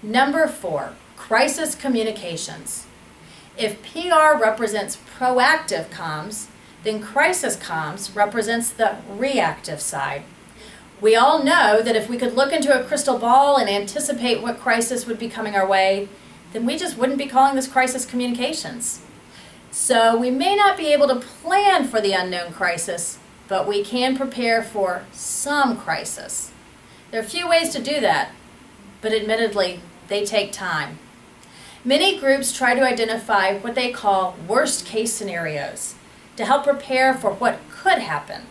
Number 4, crisis communications. If PR represents proactive comms, then crisis comms represents the reactive side. We all know that if we could look into a crystal ball and anticipate what crisis would be coming our way, then we just wouldn't be calling this crisis communications. So we may not be able to plan for the unknown crisis, but we can prepare for some crisis. There are a few ways to do that, but admittedly, they take time. Many groups try to identify what they call worst-case scenarios to help prepare for what could happen,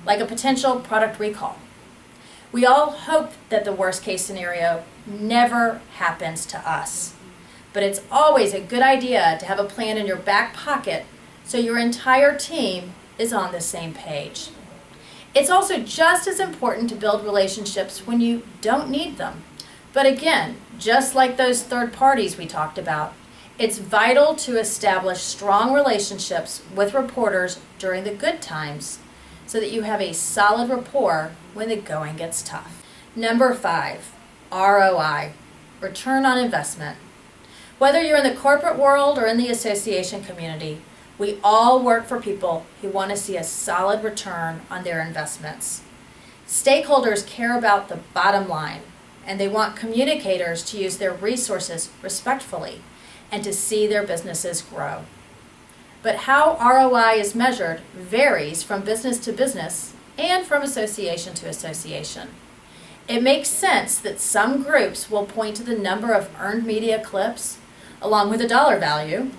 like a potential product recall. We all hope that the worst-case scenario never happens to us, but it's always a good idea to have a plan in your back pocket so your entire team is on the same page. It's also just as important to build relationships when you don't need them. But again, just like those third parties we talked about, it's vital to establish strong relationships with reporters during the good times so that you have a solid rapport when the going gets tough. Number 5, ROI, return on investment. Whether you're in the corporate world or in the association community, we all work for people who want to see a solid return on their investments. Stakeholders care about the bottom line, and they want communicators to use their resources respectfully and to see their businesses grow. But how ROI is measured varies from business to business and from association to association. It makes sense that some groups will point to the number of earned media clips, along with a dollar value,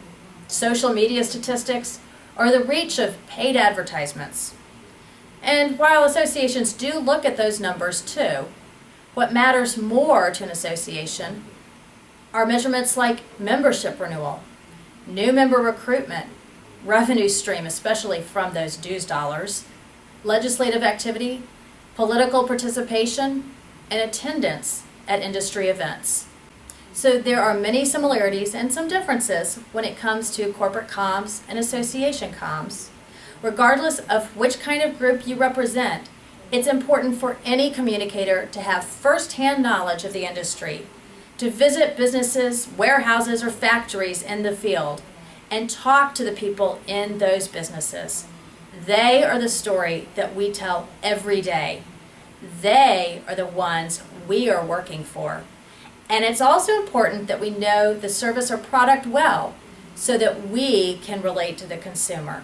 social media statistics, or the reach of paid advertisements. And while associations do look at those numbers too, what matters more to an association are measurements like membership renewal, new member recruitment, revenue stream, especially from those dues dollars, legislative activity, political participation, and attendance at industry events. So there are many similarities and some differences when it comes to corporate comms and association comms. Regardless of which kind of group you represent, it's important for any communicator to have first-hand knowledge of the industry, to visit businesses, warehouses, or factories in the field, and talk to the people in those businesses. They are the story that we tell every day. They are the ones we are working for. And it's also important that we know the service or product well so that we can relate to the consumer.